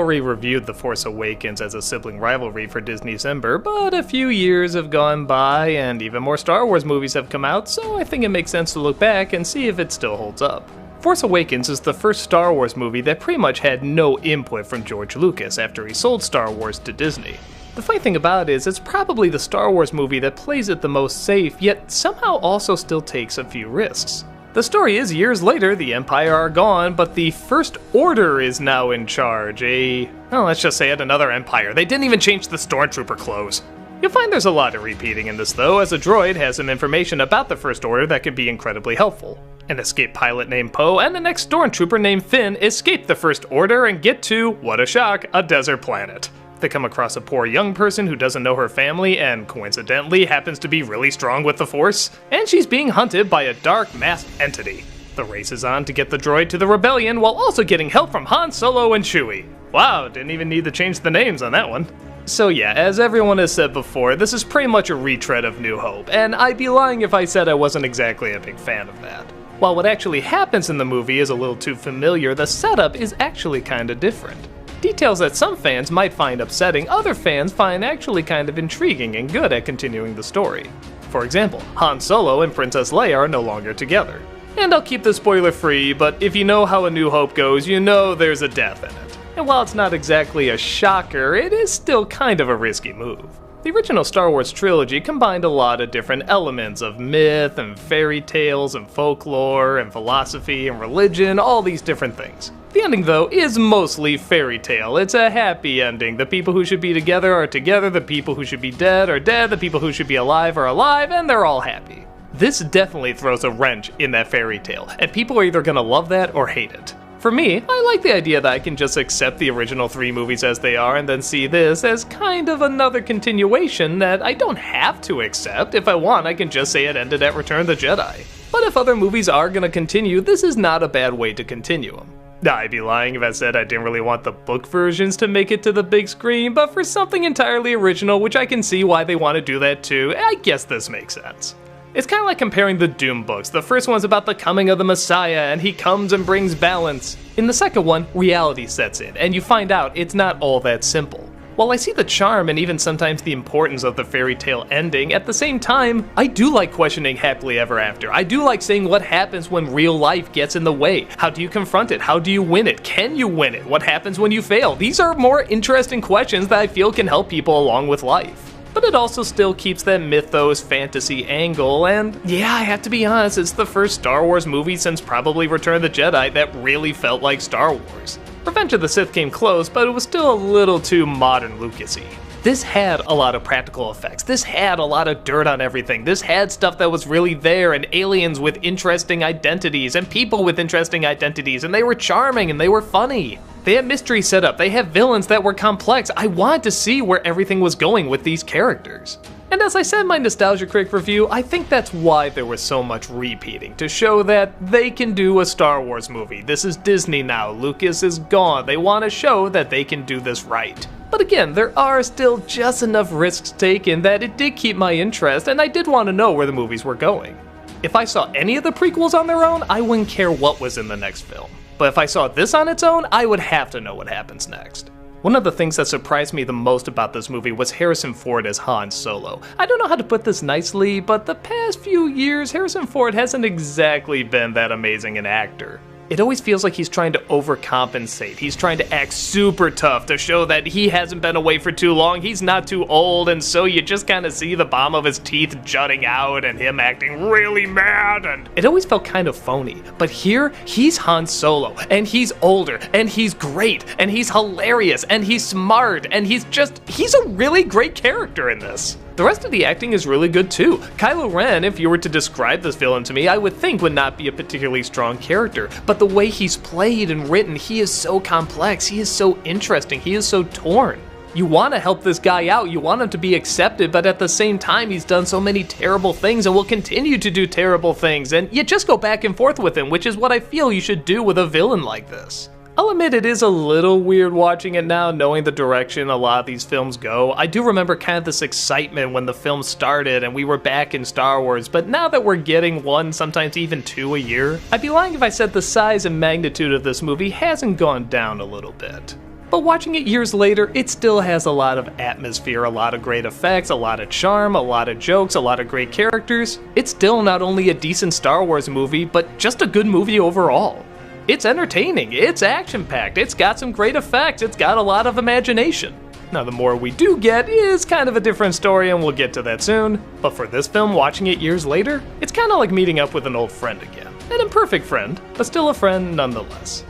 already reviewed The Force Awakens as a sibling rivalry for DisneyCember, but a few years have gone by and even more Star Wars movies have come out, so I think it makes sense to look back and see if it still holds up. Force Awakens is the first Star Wars movie that pretty much had no input from George Lucas after he sold Star Wars to Disney. The funny thing about it is, it's probably the Star Wars movie that plays it the most safe, yet somehow also still takes a few risks. The story is, years later, the Empire are gone, but the First Order is now in charge. Let's just say another Empire. They didn't even change the Stormtrooper clothes. You'll find there's a lot of repeating in this though, as a droid has some information about the First Order that could be incredibly helpful. An escaped pilot named Poe and an ex-Stormtrooper named Finn escape the First Order and get to, what a shock, a desert planet. They come across a poor young person who doesn't know her family and coincidentally happens to be really strong with the Force, and she's being hunted by a dark masked entity. The race is on to get the droid to the rebellion while also getting help from Han Solo and Chewie. Wow, didn't even need to change the names on that one. So yeah, as everyone has said before, this is pretty much a retread of New Hope, and I'd be lying if I said I wasn't exactly a big fan of that. While what actually happens in the movie is a little too familiar, the setup is actually kinda different. Details that some fans might find upsetting, other fans find actually kind of intriguing and good at continuing the story. For example, Han Solo and Princess Leia are no longer together. And I'll keep this spoiler free, but if you know how A New Hope goes, you know there's a death in it. And while it's not exactly a shocker, it is still kind of a risky move. The original Star Wars trilogy combined a lot of different elements of myth and fairy tales and folklore and philosophy and religion, all these different things. The ending, though, is mostly fairy tale. It's a happy ending. The people who should be together are together, the people who should be dead are dead, the people who should be alive are alive, and they're all happy. This definitely throws a wrench in that fairy tale, and people are either gonna love that or hate it. For me, I like the idea that I can just accept the original 3 movies as they are and then see this as kind of another continuation that I don't have to accept. If I want, I can just say it ended at Return of the Jedi. But if other movies are gonna continue, this is not a bad way to continue them. I'd be lying if I said I didn't really want the book versions to make it to the big screen, but for something entirely original, which I can see why they want to do that too, I guess this makes sense. It's kind of like comparing the Doom books. The first one's about the coming of the Messiah, and he comes and brings balance. In the second one, reality sets in, and you find out it's not all that simple. While I see the charm and even sometimes the importance of the fairy tale ending, at the same time, I do like questioning happily ever after. I do like seeing what happens when real life gets in the way. How do you confront it? How do you win it? Can you win it? What happens when you fail? These are more interesting questions that I feel can help people along with life. But it also still keeps that mythos fantasy angle, and yeah, I have to be honest, it's the first Star Wars movie since probably Return of the Jedi that really felt like Star Wars. Revenge of the Sith came close, but it was still a little too modern Lucas-y. This had a lot of practical effects, this had a lot of dirt on everything, this had stuff that was really there, and aliens with interesting identities, and people with interesting identities, and they were charming and they were funny. They had mystery set up, they had villains that were complex. I wanted to see where everything was going with these characters. And as I said in my Nostalgia Critic review, I think that's why there was so much repeating, to show that they can do a Star Wars movie. This is Disney now, Lucas is gone, they want to show that they can do this right. But again, there are still just enough risks taken that it did keep my interest, and I did want to know where the movies were going. If I saw any of the prequels on their own, I wouldn't care what was in the next film. But if I saw this on its own, I would have to know what happens next. One of the things that surprised me the most about this movie was Harrison Ford as Han Solo. I don't know how to put this nicely, but the past few years, Harrison Ford hasn't exactly been that amazing an actor. It always feels like he's trying to overcompensate. He's trying to act super tough to show that he hasn't been away for too long, he's not too old, and so you just kind of see the bottom of his teeth jutting out and him acting really mad, and it always felt kind of phony. But here, he's Han Solo, and he's older, and he's great, and he's hilarious, and he's smart, and he's a really great character in this. The rest of the acting is really good too. Kylo Ren, if you were to describe this villain to me, I would think would not be a particularly strong character, but the way he's played and written, he is so complex, he is so interesting, he is so torn. You want to help this guy out, you want him to be accepted, but at the same time he's done so many terrible things and will continue to do terrible things, and you just go back and forth with him, which is what I feel you should do with a villain like this. I'll admit it is a little weird watching it now, knowing the direction a lot of these films go. I do remember kind of this excitement when the film started and we were back in Star Wars, but now that we're getting 1, sometimes even 2 a year, I'd be lying if I said the size and magnitude of this movie hasn't gone down a little bit. But watching it years later, it still has a lot of atmosphere, a lot of great effects, a lot of charm, a lot of jokes, a lot of great characters. It's still not only a decent Star Wars movie, but just a good movie overall. It's entertaining, it's action-packed, it's got some great effects, it's got a lot of imagination. Now the more we do get is kind of a different story, and we'll get to that soon, but for this film, watching it years later, it's kind of like meeting up with an old friend again. An imperfect friend, but still a friend nonetheless.